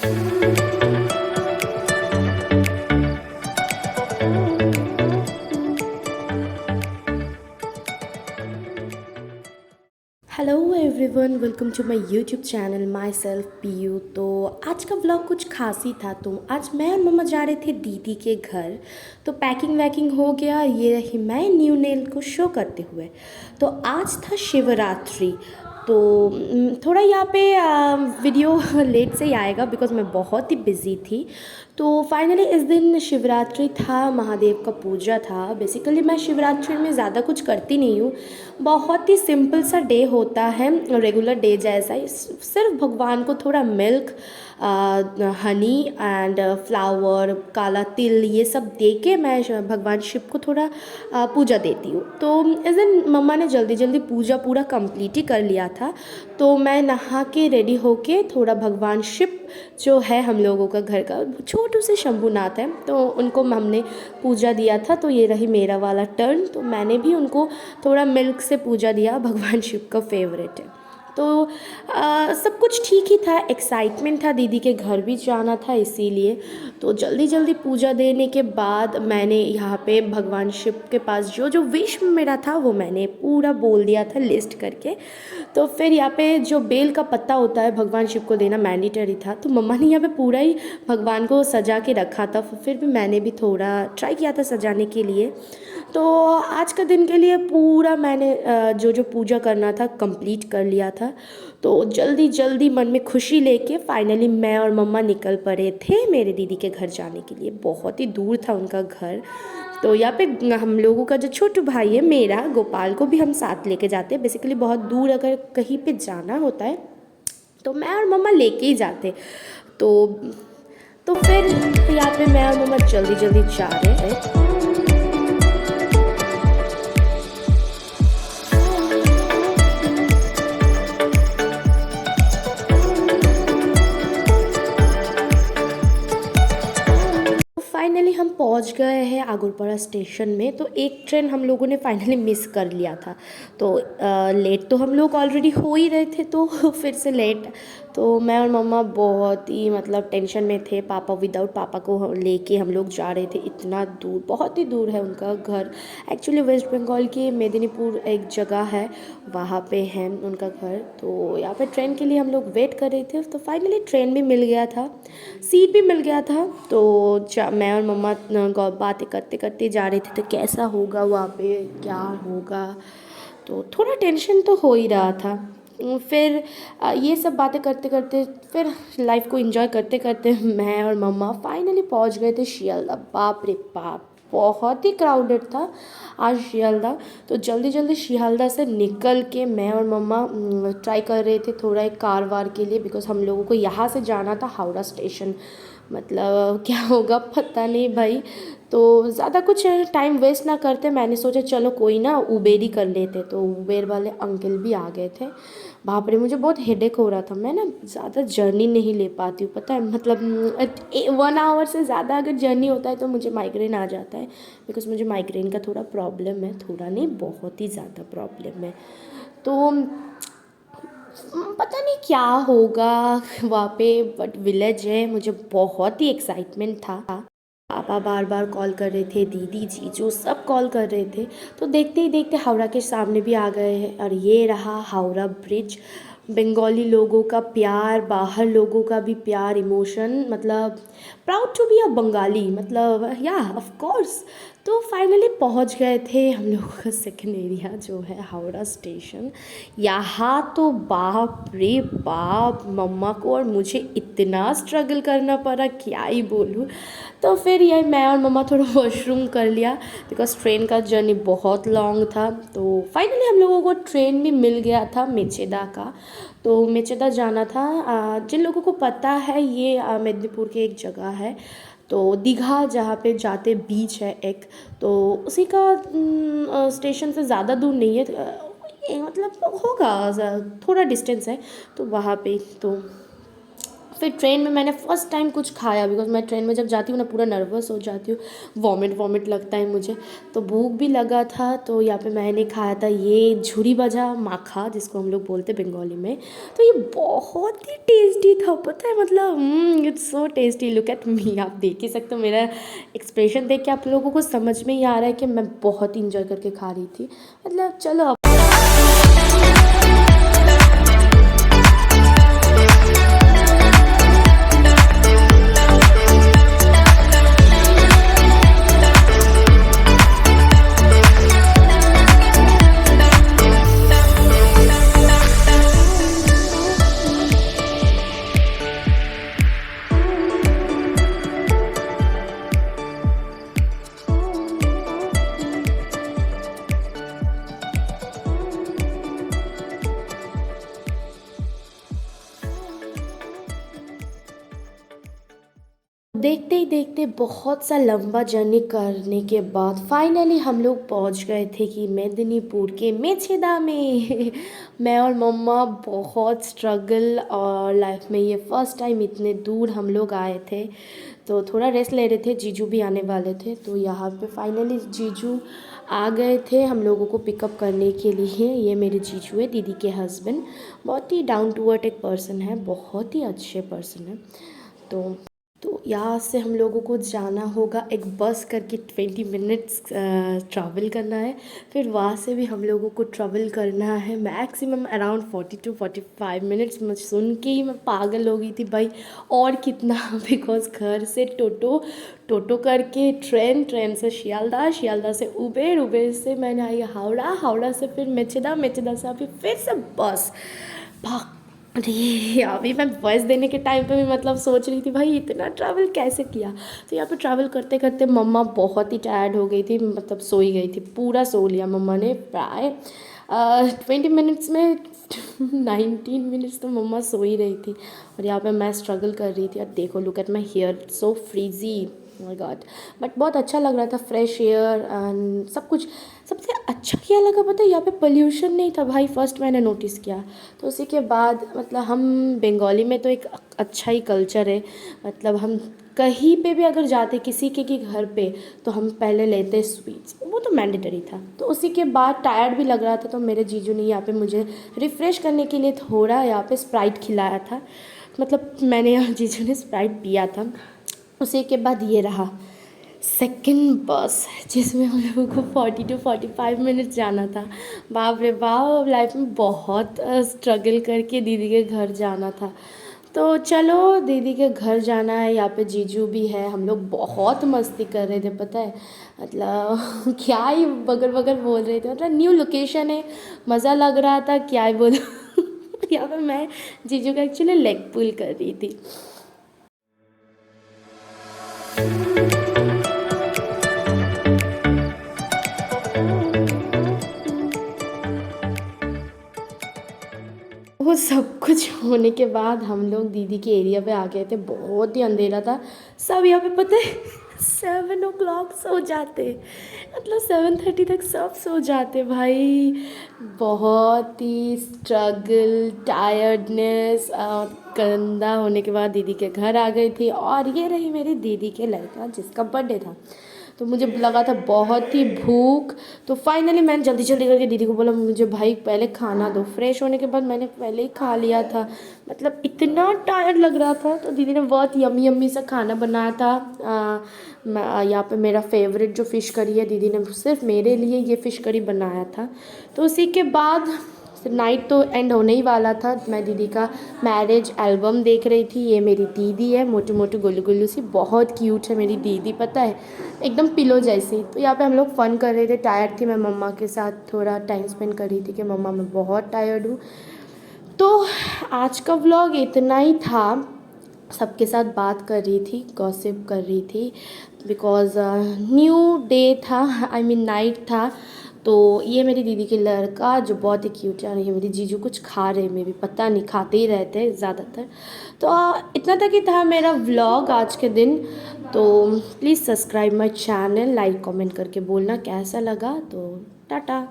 Hello everyone, welcome to my YouTube channel myself पीयू। तो आज का व्लॉग कुछ खास ही था। तो आज मैं और मम्मा जा रहे थे दीदी के घर। तो पैकिंग वैकिंग हो गया, ये रही मैं न्यू नेल को शो करते हुए। तो आज था शिवरात्रि। तो थोड़ा यहाँ पे वीडियो लेट से ही आएगा बिकॉज़ मैं बहुत ही बिज़ी थी। तो फाइनली इस दिन शिवरात्रि था, महादेव का पूजा था। बेसिकली मैं शिवरात्रि में ज़्यादा कुछ करती नहीं हूँ, बहुत ही सिंपल सा डे होता है, रेगुलर डे जैसा ही। सिर्फ भगवान को थोड़ा मिल्क, हनी एंड फ्लावर, काला तिल, ये सब दे के मैं भगवान शिव को थोड़ा पूजा देती हूँ। तो इस दिन मम्मा ने जल्दी जल्दी पूजा पूरा कंप्लीट ही कर लिया था। तो मैं नहा के रेडी होके थोड़ा भगवान शिव जो है हम लोगों का घर का छोटू से शंभुनाथ है, तो उनको हमने पूजा दिया था। तो ये रही मेरा वाला टर्न। तो मैंने भी उनको थोड़ा मिल्क से पूजा दिया, भगवान शिव का फेवरेट है। तो सब कुछ ठीक ही था, एक्साइटमेंट था, दीदी के घर भी जाना था इसीलिए। तो जल्दी जल्दी पूजा देने के बाद मैंने यहाँ पे भगवान शिव के पास जो जो विश मेरा था वो मैंने पूरा बोल दिया था लिस्ट करके। तो फिर यहाँ पे जो बेल का पत्ता होता है भगवान शिव को देना मैंडेटरी था। तो मम्मा ने यहाँ पे पूरा ही भगवान को सजा के रखा था, फिर भी मैंने भी थोड़ा ट्राई किया था सजाने के लिए। तो आज का दिन के लिए पूरा मैंने जो जो पूजा करना था कंप्लीट कर लिया था। तो जल्दी जल्दी मन में खुशी लेके फाइनली मैं और मम्मा निकल पड़े थे मेरे दीदी के घर जाने के लिए। बहुत ही दूर था उनका घर। तो यहाँ पे हम लोगों का जो छोटू भाई है मेरा, गोपाल को भी हम साथ लेके जाते हैं। बेसिकली बहुत दूर अगर कहीं पे जाना होता है तो मैं और मम्मा लेके ही जाते। तो तो फिर यहाँ पे मैं और मम्मा जल्दी जल्दी जा रहे हैं। फाइनली हम पहुंच गए हैं आगरपाड़ा स्टेशन में। तो एक ट्रेन हम लोगों ने फाइनली मिस कर लिया था। तो लेट तो हम लोग ऑलरेडी हो ही रहे थे, तो फिर से लेट। तो मैं और मम्मा बहुत ही मतलब टेंशन में थे। पापा, विदाउट पापा को लेके हम लोग जा रहे थे इतना दूर, बहुत ही दूर है उनका घर। एक्चुअली वेस्ट बंगाल के मेदिनीपुर एक जगह है, वहाँ पे है उनका घर। तो यहाँ पे ट्रेन के लिए हम लोग वेट कर रहे थे। तो फाइनली ट्रेन भी मिल गया था, सीट भी मिल गया था। तो मैं और मम्मा बातें करते करते जा रहे थे। तो कैसा होगा वहाँ पे, क्या होगा, तो थोड़ा टेंशन तो हो ही रहा था। फिर ये सब बातें करते करते, फिर लाइफ को एंजॉय करते करते मैं और मम्मा फाइनली पहुँच गए थे शियालदा। बाप रे बाप, बहुत ही क्राउडेड था आज शियालदा। तो जल्दी जल्दी शियालदा से निकल के मैं और मम्मा ट्राई कर रहे थे थोड़ा एक कार वार के लिए, बिकॉज़ हम लोगों को यहाँ से जाना था हावड़ा स्टेशन। मतलब क्या होगा पता नहीं भाई। तो ज़्यादा कुछ टाइम वेस्ट ना करते मैंने सोचा चलो कोई ना उबेर ही कर लेते। तो उबेर वाले अंकल भी आ गए थे। बाप रे, मुझे बहुत हेडेक हो रहा था। मैं ना ज़्यादा जर्नी नहीं ले पाती हूँ, पता है, मतलब 1 आवर से ज़्यादा अगर जर्नी होता है तो मुझे माइग्रेन आ जाता है। बिकॉज़ मुझे माइग्रेन का थोड़ा प्रॉब्लम है, थोड़ा नहीं बहुत ही ज़्यादा प्रॉब्लम है। तो पता नहीं क्या होगा वहाँ पे, बट विलेज है, मुझे बहुत ही एक्साइटमेंट था। पापा बार बार कॉल कर रहे थे, दीदी जीजू सब कॉल कर रहे थे। तो देखते ही देखते हावड़ा के सामने भी आ गए हैं, और ये रहा हावड़ा ब्रिज। बंगाली लोगों का प्यार, बाहर लोगों का भी प्यार, इमोशन, मतलब proud to be a Bengali, मतलब या ऑफ कोर्स। तो फाइनली पहुंच गए थे हम लोगों का सेकंड एरिया जो है हावड़ा स्टेशन। यहाँ तो बाप रे बाप, मम्मा को और मुझे इतना स्ट्रगल करना पड़ा, क्या ही बोलूँ। तो फिर ये मैं और मम्मा थोड़ा वॉशरूम कर लिया, बिकॉज ट्रेन का जर्नी बहुत लॉन्ग था। तो फाइनली हम लोगों को ट्रेन भी मिल गया था मेचेदा का। तो मेचेदा जाना था। जिन लोगों को पता है, ये मेदिनीपुर की एक जगह है। तो दीघा जहाँ पे जाते बीच है एक, तो उसी का स्टेशन से ज़्यादा दूर नहीं है। मतलब होगा थोड़ा डिस्टेंस है। तो वहाँ पे तो फिर ट्रेन में मैंने फ़र्स्ट टाइम कुछ खाया, बिकॉज़ मैं ट्रेन में जब जाती हूँ ना पूरा नर्वस हो जाती हूँ, वॉमिट वॉमिट लगता है मुझे, तो भूख भी लगा था। तो यहाँ पे मैंने खाया था ये झुरी भजा माखा, जिसको हम लोग बोलते हैं बंगाली में। तो ये बहुत ही टेस्टी था, पता है, मतलब it's so tasty. Look at me, आप देख ही सकते हो, मेरा एक्सप्रेशन देख के आप लोगों को समझ में ही आ रहा है कि मैं बहुत इंजॉय करके खा रही थी। मतलब चलो। देखते ही देखते बहुत सा लंबा जर्नी करने के बाद फाइनली हम लोग पहुंच गए थे कि मेदिनीपुर के मेछेदा में। मैं और मम्मा बहुत स्ट्रगल, और लाइफ में ये फ़र्स्ट टाइम इतने दूर हम लोग आए थे, तो थोड़ा रेस्ट ले रहे थे। जीजू भी आने वाले थे, तो यहाँ पे फाइनली जीजू आ गए थे हम लोगों को पिकअप करने के लिए। ये मेरे जीजू है, दीदी के हस्बैंड। बहुत ही डाउन टू अर्थ एक पर्सन है, बहुत ही अच्छे पर्सन है। तो यहाँ से हम लोगों को जाना होगा, एक बस करके 20 मिनट्स ट्रैवल करना है। फिर वहाँ से भी हम लोगों को ट्रैवल करना है मैक्सिमम अराउंड 40 टू 45 मिनट्स। मैं सुन के ही मैं पागल हो गई थी भाई, और कितना बिकॉज घर से टोटो करके ट्रेन से शियालदह, शियालदह से उबेर से मैंने आई हावड़ा से फिर मेचेदा से अभी फिर से बस। अरे अभी मैं वॉइस देने के टाइम पे भी मतलब सोच रही थी भाई इतना ट्रैवल कैसे किया। तो यहाँ पे ट्रैवल करते करते मम्मा बहुत ही टायर्ड हो गई थी, मतलब सोई गई थी, पूरा सो लिया मम्मा ने प्राय 20 मिनट्स में। 19 मिनट्स तो मम्मा सो ही रही थी, और यहाँ पे मैं स्ट्रगल कर रही थी। और देखो, look at my hair, so frizzy, my god. But बहुत अच्छा लग रहा था, फ्रेश एयर एंड सब कुछ। सबसे अच्छा क्या लगा पता है, यहाँ पे पोल्यूशन नहीं था भाई, फर्स्ट मैंने नोटिस किया। तो उसी के बाद मतलब हम बंगाली में तो एक अच्छा ही कल्चर है, मतलब हम कहीं पे भी अगर जाते किसी के घर पे, तो हम पहले लेते स्वीट्स, वो तो मैंडेटरी था। तो उसी के बाद टायर्ड भी लग रहा था, तो मेरे जीजू ने यहाँ पे मुझे रिफ़्रेश करने के लिए थोड़ा यहाँ पे स्प्राइट खिलाया था। मतलब मैंने यहाँ जीजू ने स्प्राइट पिया था। उसी के बाद ये रहा सेकंड बस, जिसमें हम लोगों को 40 टू 45 मिनट्स जाना था। बाप रे बाप, लाइफ में बहुत स्ट्रगल करके दीदी के घर जाना था। तो चलो, दीदी के घर जाना है, यहाँ पे जीजू भी है। हम लोग बहुत मस्ती कर रहे थे, पता है, मतलब क्या ही बगल बगल बोल रहे थे, मतलब न्यू लोकेशन है, मज़ा लग रहा था, क्या ही बोलूं। यहाँ पे मैं जीजू का एक्चुअली लेग पुल कर रही थी। वो सब कुछ होने के बाद हम लोग दीदी के एरिया पे आ गए थे। बहुत ही अंधेरा था, सब यहाँ पे पता है 7 o'clock सो जाते, मतलब 7:30 तक सब सो जाते भाई। बहुत ही स्ट्रगल, टायर्डनेस, गंदा होने के बाद दीदी के घर आ गई थी। और ये रही मेरी दीदी के लड़का जिसका बर्थडे था, तो मुझे लगा था बहुत ही भूख। तो फाइनली मैंने जल्दी जल्दी करके दीदी को बोला मुझे भाई पहले खाना दो। फ्रेश होने के बाद मैंने पहले ही खा लिया था, मतलब इतना टायर्ड लग रहा था। तो दीदी ने बहुत यम्मी यम्मी सा खाना बनाया था। यहाँ पे मेरा फेवरेट जो फ़िश करी है, दीदी ने सिर्फ मेरे लिए ये फ़िश करी बनाया था। तो उसी के बाद नाइट तो एंड होने ही वाला था। मैं दीदी का मैरिज एल्बम देख रही थी। ये मेरी दीदी है, मोटू मोटू गोलू गोलू सी, बहुत क्यूट है मेरी दीदी, पता है, एकदम पिलो जैसी। तो यहाँ पे हम लोग फ़न कर रहे थे। टायर्ड थी मैं, मम्मा के साथ थोड़ा टाइम स्पेंड कर रही थी कि मम्मा मैं बहुत टायर्ड हूँ। तो आज का व्लॉग इतना ही था। सबके साथ बात कर रही थी, गॉसिप कर रही थी, बिकॉज़ न्यू डे था, आई मीन नाइट था। तो ये मेरी दीदी के लड़का जो बहुत ही क्यूट है, और ये मेरी जीजू कुछ खा रहे, मे भी पता नहीं, खाते ही रहते हैं ज़्यादातर। तो इतना तक ही था मेरा व्लॉग आज के दिन। तो please subscribe my channel, like comment करके बोलना कैसा लगा। तो टाटा।